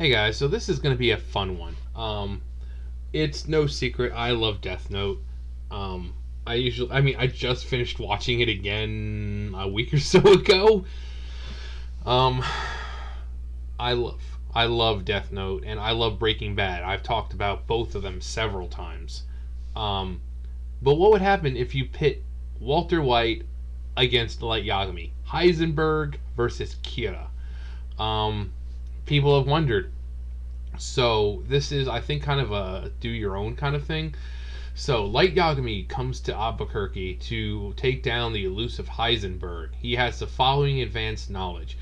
Hey guys, so this is going to be a fun one. It's no secret I love Death Note. Um, I just finished watching it again a week or so ago. Um, I love Death Note and I love Breaking Bad. I've talked about both of them several times. Um, but what would happen if you pit Walter White against Light Yagami? Heisenberg versus Kira. Um, People have wondered. So this is, I think, kind of a do your own kind of thing. So Light Yagami comes to Albuquerque to take down the elusive Heisenberg. He has the following advanced knowledge.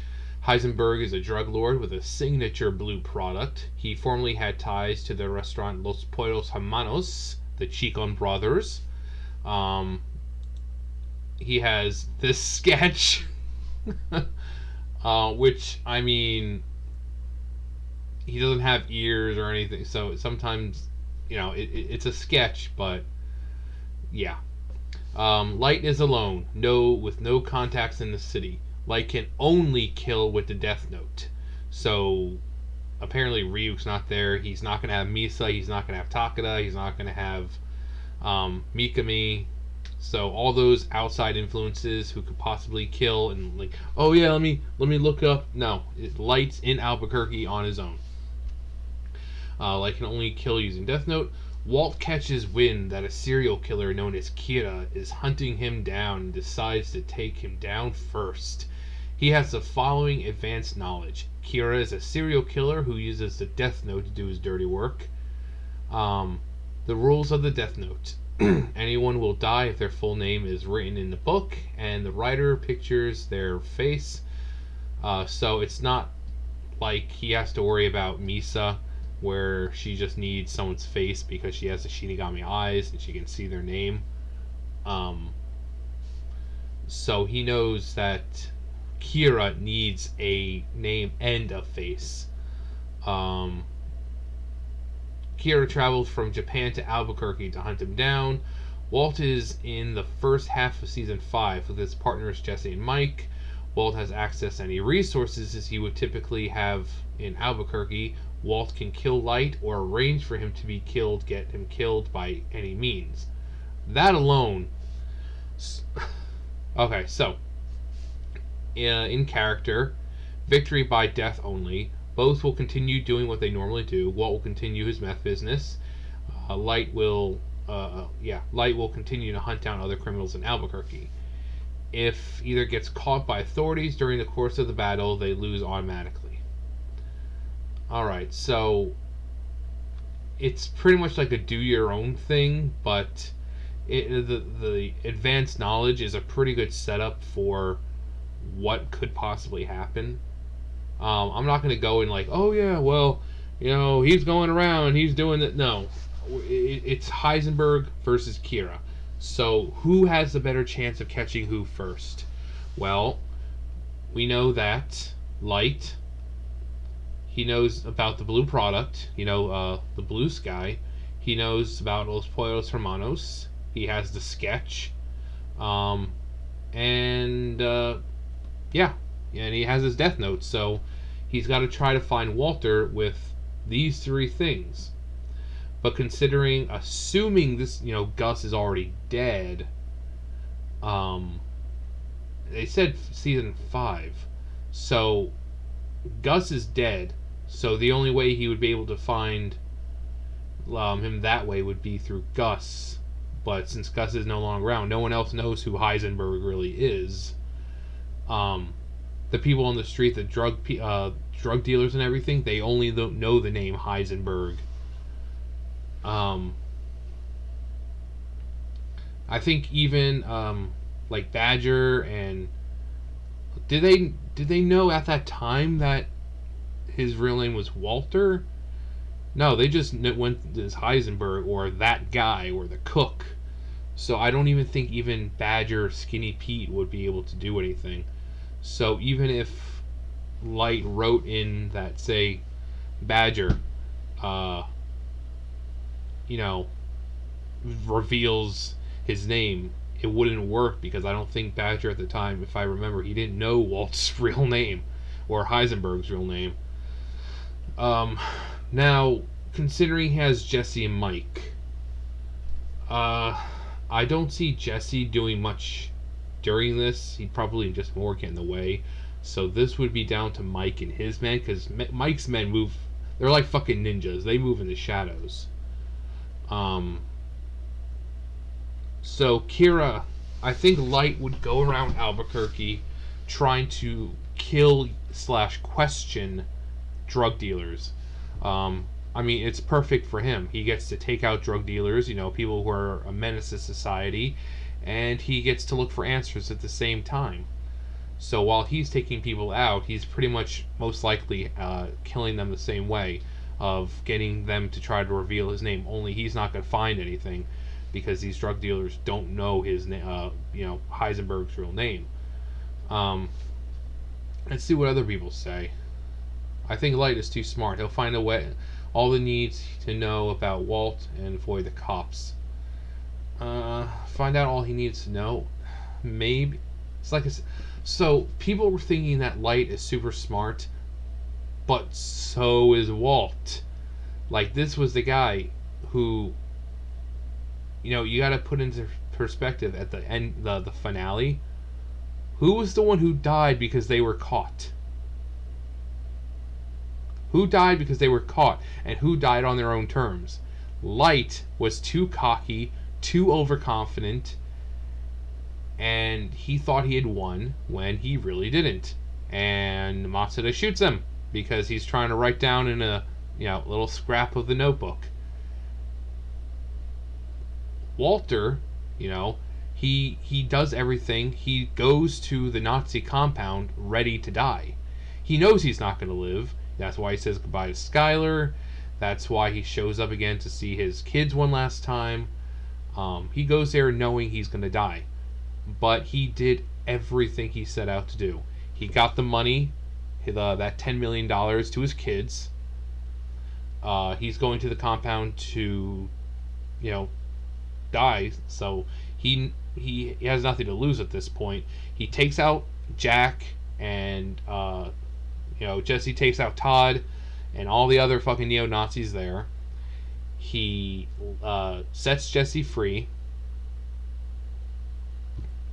Heisenberg is a drug lord with a signature blue product. He formerly had ties to the restaurant Los Pollos Hermanos, the Chicon brothers. Um, he has this sketch, which, I mean, he doesn't have ears or anything, so sometimes, it's a sketch, but yeah. Light is alone, with no contacts in the city. Light can only kill with the Death Note. So apparently Ryuk's not there. He's not gonna have Misa. He's not gonna have Takada. He's not gonna have Mikami. So all those outside influences who could possibly kill and like, oh yeah, let me look up. No, Light's in Albuquerque on his own. Light can only kill using Death Note. Walt catches wind that a serial killer known as Kira is hunting him down and decides to take him down first. He has the following advanced knowledge. Kira is a serial killer who uses the Death Note to do his dirty work. The rules of the Death Note. Anyone will die if their full name is written in the book and the writer pictures their face. So it's not like he has to worry about Misa, where she just needs someone's face because she has the Shinigami eyes and she can see their name. So he knows that Kira needs a name and a face. Kira traveled from Japan to Albuquerque to hunt him down. Walt is in the first half of season 5 with his partners Jesse and Mike. Walt has access to any resources as he would typically have in Albuquerque. Walt can kill Light or arrange for him to be killed, get him killed by any means. That alone. Okay, so in character, victory by death only. Both will continue doing what they normally do. Walt will continue his meth business. Light will continue to hunt down other criminals in Albuquerque. If either gets caught by authorities during the course of the battle, they lose automatically. Alright, so it's pretty much like a do your own thing, but the advanced knowledge is a pretty good setup for what could possibly happen. I'm not going to go in like, oh yeah, well, he's going around, he's doing that. No, it's Heisenberg versus Kira. So who has the better chance of catching who first? Well, we know that Light, he knows about the blue product, the blue sky. He knows about Los Pollos Hermanos. He has the sketch. And he has his Death Note. So he's got to try to find Walter with these three things. But assuming this, Gus is already dead, they said season 5. So Gus is dead. So the only way he would be able to find him that way would be through Gus. But since Gus is no longer around, no one else knows who Heisenberg really is. The people on the street, the drug dealers and everything, they only know the name Heisenberg. I think even like Badger and did they know at that time that his real name was Walter? No, they just went as Heisenberg or that guy or the cook. So I don't even think even Badger or Skinny Pete would be able to do anything. So even if Light wrote in that, say, Badger, reveals his name, it wouldn't work because I don't think Badger at the time, if I remember, he didn't know Walt's real name or Heisenberg's real name. Um, Now, considering he has Jesse and Mike, uh, I don't see Jesse doing much during this. He'd probably just more get in the way. So this would be down to Mike and his men, because Mike's men move. They're like fucking ninjas. They move in the shadows. Um, so Kira, I think Light would go around Albuquerque trying to kill slash question drug dealers. I mean, it's perfect for him. He gets to take out drug dealers, people who are a menace to society, and he gets to look for answers at the same time. So while he's taking people out, he's pretty much most likely killing them the same way, of getting them to try to reveal his name. Only he's not going to find anything because these drug dealers don't know his Heisenberg's real name. Let's see what other people say. I think Light is too smart. He'll find a way, all the needs to know about Walt and avoid the cops. Find out all he needs to know. Maybe it's like so people were thinking that Light is super smart, but so is Walt. Like, this was the guy who, you got to put into perspective at the end, the finale. Who was the one who died because they were caught? Who died because they were caught, and who died on their own terms? Light was too cocky, too overconfident, and he thought he had won when he really didn't. And Matsuda shoots him because he's trying to write down in a little scrap of the notebook. Walter, he does everything. He goes to the Nazi compound ready to die. He knows he's not going to live. That's why he says goodbye to Skylar. That's why he shows up again to see his kids one last time. He goes there knowing he's going to die. But he did everything he set out to do. He got the money, that $10 million to his kids. He's going to the compound to, die. So he has nothing to lose at this point. He takes out Jack and Jesse takes out Todd and all the other fucking neo-Nazis there. He sets Jesse free.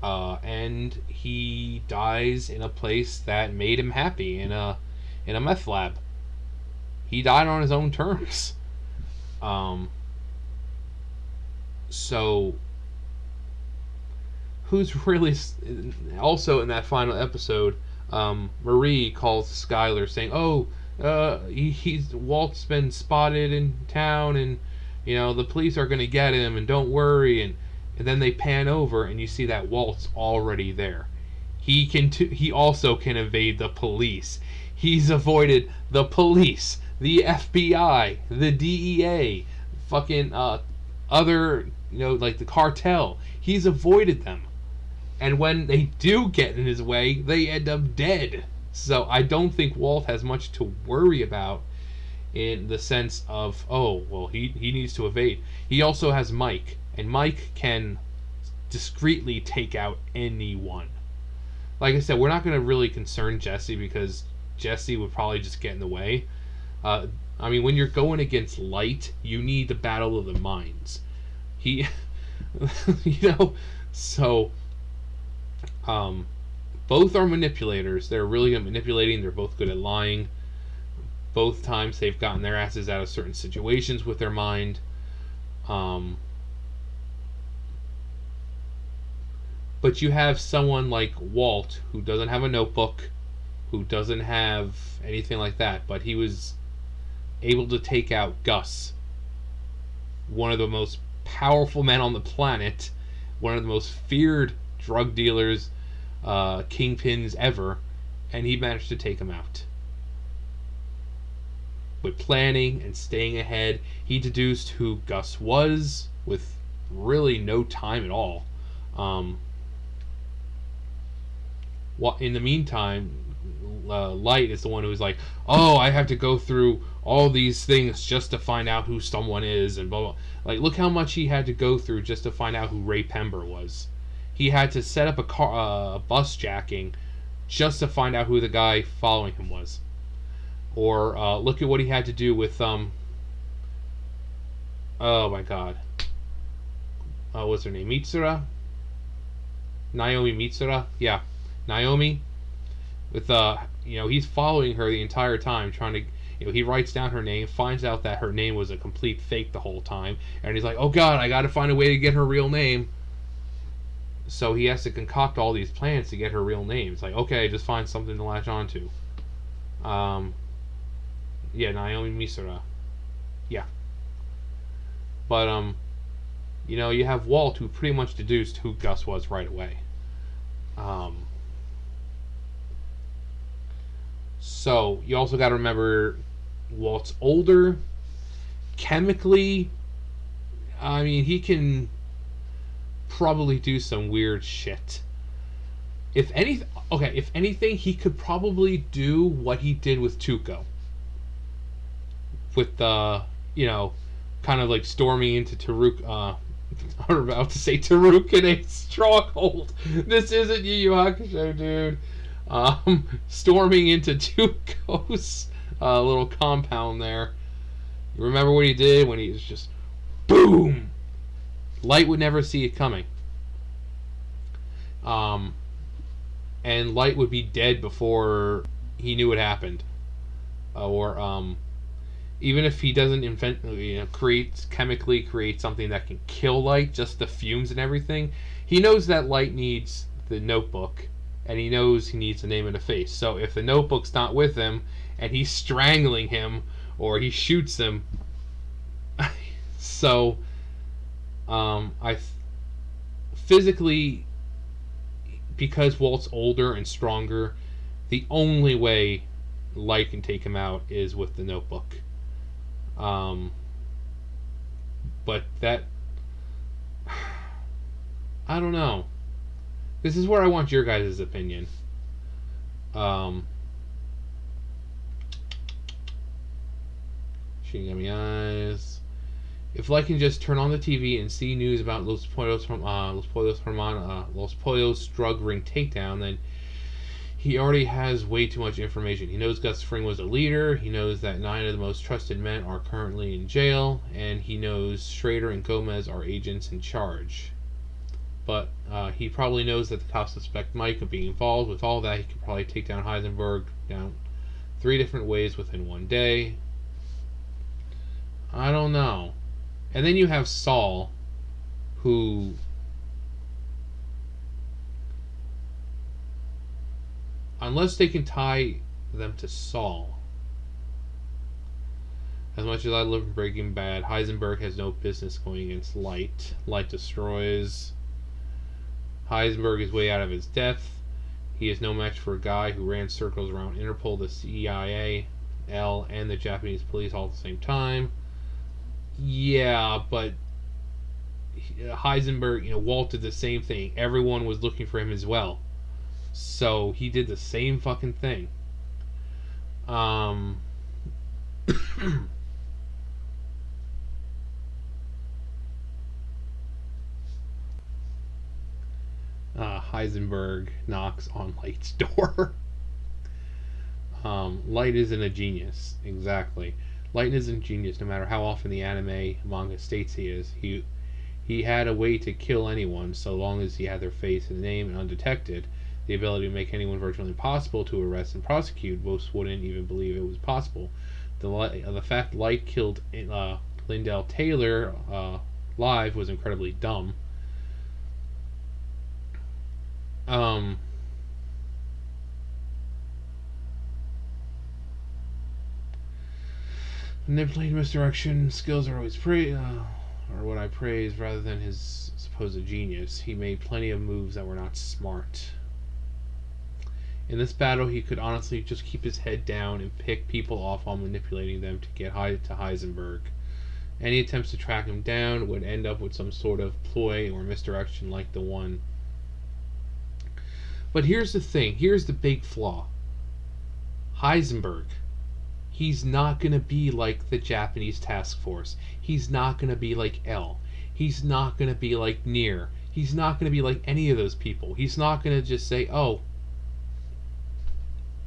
And he dies in a place that made him happy, in a meth lab. He died on his own terms. So who's really also in that final episode? Marie calls Skylar saying, "Oh, Walt's been spotted in town, and the police are gonna get him, and don't worry." And then they pan over, and you see that Walt's already there. He also can evade the police. He's avoided the police, the FBI, the DEA, fucking other like the cartel. He's avoided them. And when they do get in his way, they end up dead. So I don't think Walt has much to worry about, in the sense of, he needs to evade. He also has Mike, and Mike can discreetly take out anyone. Like I said, we're not going to really concern Jesse, because Jesse would probably just get in the way. When you're going against Light, you need the battle of the minds. So... both are manipulators. They're really good at manipulating. They're both good at lying. Both times they've gotten their asses out of certain situations with their mind. But you have someone like Walt, who doesn't have a notebook, who doesn't have anything like that, but he was able to take out Gus, one of the most powerful men on the planet, one of the most feared drug dealers, kingpins ever, and he managed to take him out. With planning and staying ahead, he deduced who Gus was with really no time at all. In the meantime, Light is the one who's like, I have to go through all these things just to find out who someone is, and blah blah. Like, look how much he had to go through just to find out who Ray Pember was. He had to set up a bus jacking just to find out who the guy following him was. Or look at what he had to do with oh my god, what's her name? Mitsura, Naomi Mitsura. Yeah, Naomi. With he's following her the entire time, trying to. He writes down her name, finds out that her name was a complete fake the whole time, and he's like, "Oh God, I got to find a way to get her real name." So he has to concoct all these plans to get her real name. It's like, okay, just find something to latch onto. Um, yeah, Naomi Misura. Yeah, but you have Walt who pretty much deduced who Gus was right away. Um, so you also got to remember Walt's older. Chemically, I mean, he can probably do some weird shit. If anything, he could probably do what he did with Tuco. With kind of like storming into Taruk. I'm about to say Taruk in a stronghold. This isn't Yu Yu Hakusho, dude. Storming into Tuco's little compound there. You remember what he did when he was just boom? Light would never see it coming. And Light would be dead before he knew what happened. Or even if he doesn't chemically create something that can kill Light, just the fumes and everything, he knows that Light needs the notebook, and he knows he needs the name and the face. So if the notebook's not with him, and he's strangling him, or he shoots him, so physically, because Walt's older and stronger, the only way Light can take him out is with the notebook. But that, I don't know. This is where I want your guys' opinion. Yagami eyes. If Light can just turn on the TV and see news about Los Pollos drug ring takedown, then he already has way too much information. He knows Gus Fring was a leader. He knows that 9 of the most trusted men are currently in jail, and he knows Schrader and Gomez are agents in charge. But he probably knows that the cops suspect Mike of being involved. With all that, he could probably take down Heisenberg down 3 different ways within one day. I don't know. And then you have Saul, who unless they can tie them to Saul, as much as I love Breaking Bad, Heisenberg has no business going against Light. Light destroys. Heisenberg is way out of his depth. He is no match for a guy who ran circles around Interpol, the CIA, L, and the Japanese police all at the same time. Yeah, but Heisenberg, Walt did the same thing. Everyone was looking for him as well. So he did the same fucking thing. Heisenberg knocks on Light's door. Light isn't a genius. Exactly. Light isn't a genius, no matter how often the anime manga states he is. He had a way to kill anyone, so long as he had their face and name and undetected. The ability to make anyone virtually impossible to arrest and prosecute, most wouldn't even believe it was possible. The fact Light killed Lindell Taylor live was incredibly dumb. Manipulating misdirection skills are always or what I praise, rather than his supposed genius. He made plenty of moves that were not smart. In this battle, he could honestly just keep his head down and pick people off while manipulating them to get to Heisenberg. Any attempts to track him down would end up with some sort of ploy or misdirection like the one. But here's the thing. Here's the big flaw. Heisenberg. He's not going to be like the Japanese task force. He's not going to be like L. He's not going to be like Nier. He's not going to be like any of those people. He's not going to just say, oh,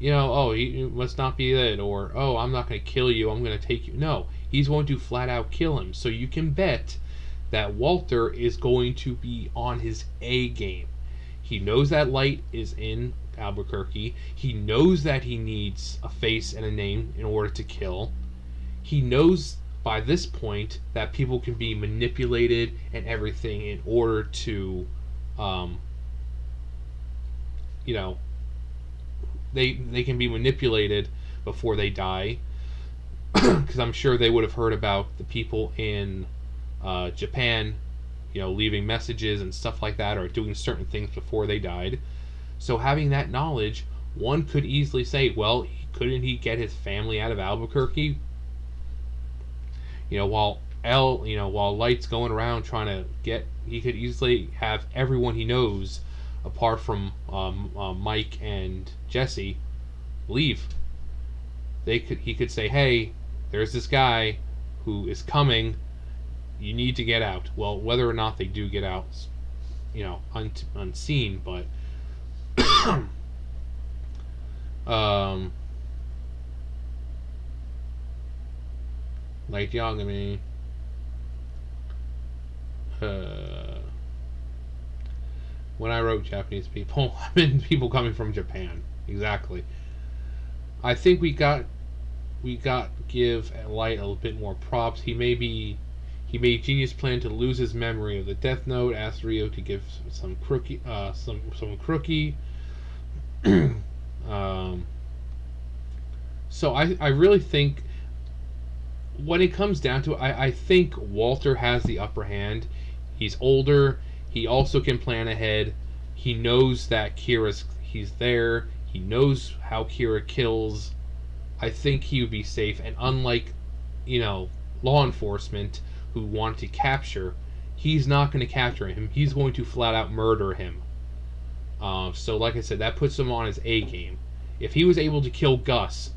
Oh, he must not be it, or oh, I'm not going to kill you, I'm going to take you. No, he's going to flat out kill him. So you can bet that Walter is going to be on his A game. He knows that Light is in Albuquerque. He knows that he needs a face and a name in order to kill. He knows by this point that people can be manipulated and everything in order to, um, you know, they can be manipulated before they die. Because I'm sure they would have heard about the people in Japan, leaving messages and stuff like that, or doing certain things before they died. So having that knowledge, one could easily say, well, couldn't he get his family out of Albuquerque? While Light's going around trying to he could easily have everyone he knows, apart from Mike and Jesse, leave. He could say, hey, there's this guy who is coming. You need to get out. Well, whether or not they do get out, unseen, but um, like Yagami, when I wrote Japanese people, I meant people coming from Japan. Exactly. I think we got give Light a little bit more props. He made genius plan to lose his memory of the Death Note. Asked Rio to give some crookie, some crookie. um, so I really think when it comes down to it, I think Walter has the upper hand. He's older. He also can plan ahead. He knows that he's there. He knows how Kira kills. I think he would be safe. And unlike, law enforcement who want to capture, he's not going to capture him. He's going to flat out murder him. So, like I said, that puts him on his A game. If he was able to kill Gus,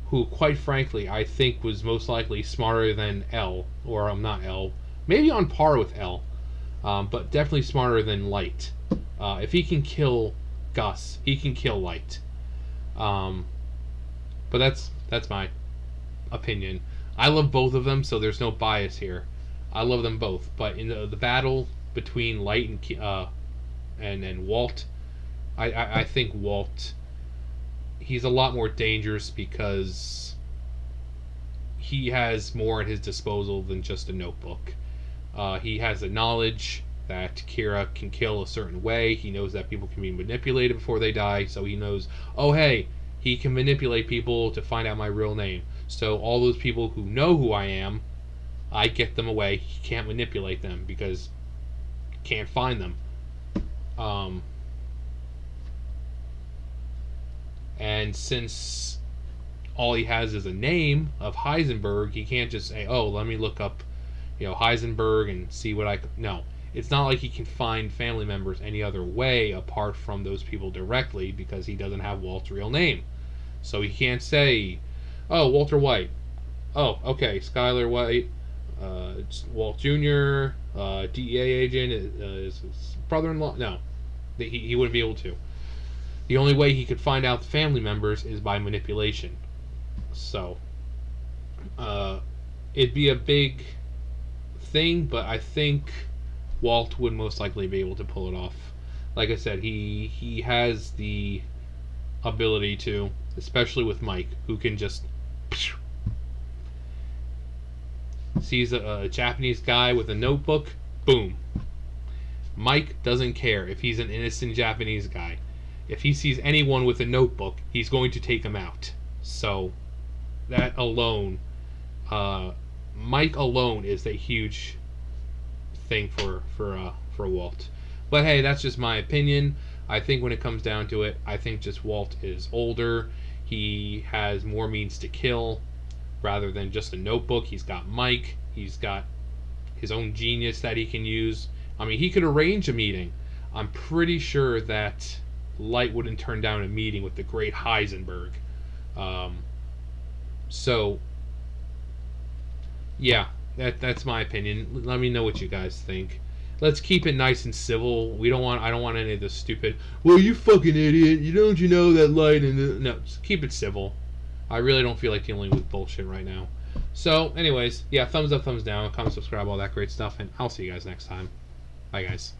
who, quite frankly, I think was most likely smarter than L, or not L, maybe on par with L, but definitely smarter than Light. If he can kill Gus, he can kill Light. But that's my opinion. I love both of them, so there's no bias here. I love them both, but in the battle between Light and Walt, I think Walt, he's a lot more dangerous because he has more at his disposal than just a notebook. He has the knowledge that Kira can kill a certain way. He knows that people can be manipulated before they die, so he knows, oh hey, he can manipulate people to find out my real name. So all those people who know who I am, I get them away. He can't manipulate them because he can't find them. And since all he has is a name of Heisenberg, he can't just say, oh, let me look up, Heisenberg and see what I... No. It's not like he can find family members any other way apart from those people directly because he doesn't have Walt's real name. So he can't say, oh, Walter White. Oh, okay, Skylar White, Walt Jr., DEA agent, his brother-in-law. No, he wouldn't be able to. The only way he could find out the family members is by manipulation. So, it'd be a big thing, but I think Walt would most likely be able to pull it off. Like I said, he has the ability to, especially with Mike, who can just sees a Japanese guy with a notebook, boom. Mike doesn't care if he's an innocent Japanese guy. If he sees anyone with a notebook, he's going to take him out. So that alone, Mike alone is a huge thing for Walt. But hey, that's just my opinion. I think when it comes down to it, I think just Walt is older. He has more means to kill rather than just a notebook. He's got Mike. He's got his own genius that he can use. I mean, he could arrange a meeting. I'm pretty sure that Light wouldn't turn down a meeting with the great Heisenberg. So, yeah, that's my opinion. Let me know what you guys think. let's keep it nice and civil. I don't want any of this stupid. Well, you fucking idiot! You know that light and no, just keep it civil. I really don't feel like dealing with bullshit right now. So, anyways, yeah, thumbs up, thumbs down, comment, subscribe, all that great stuff, and I'll see you guys next time. Bye, guys.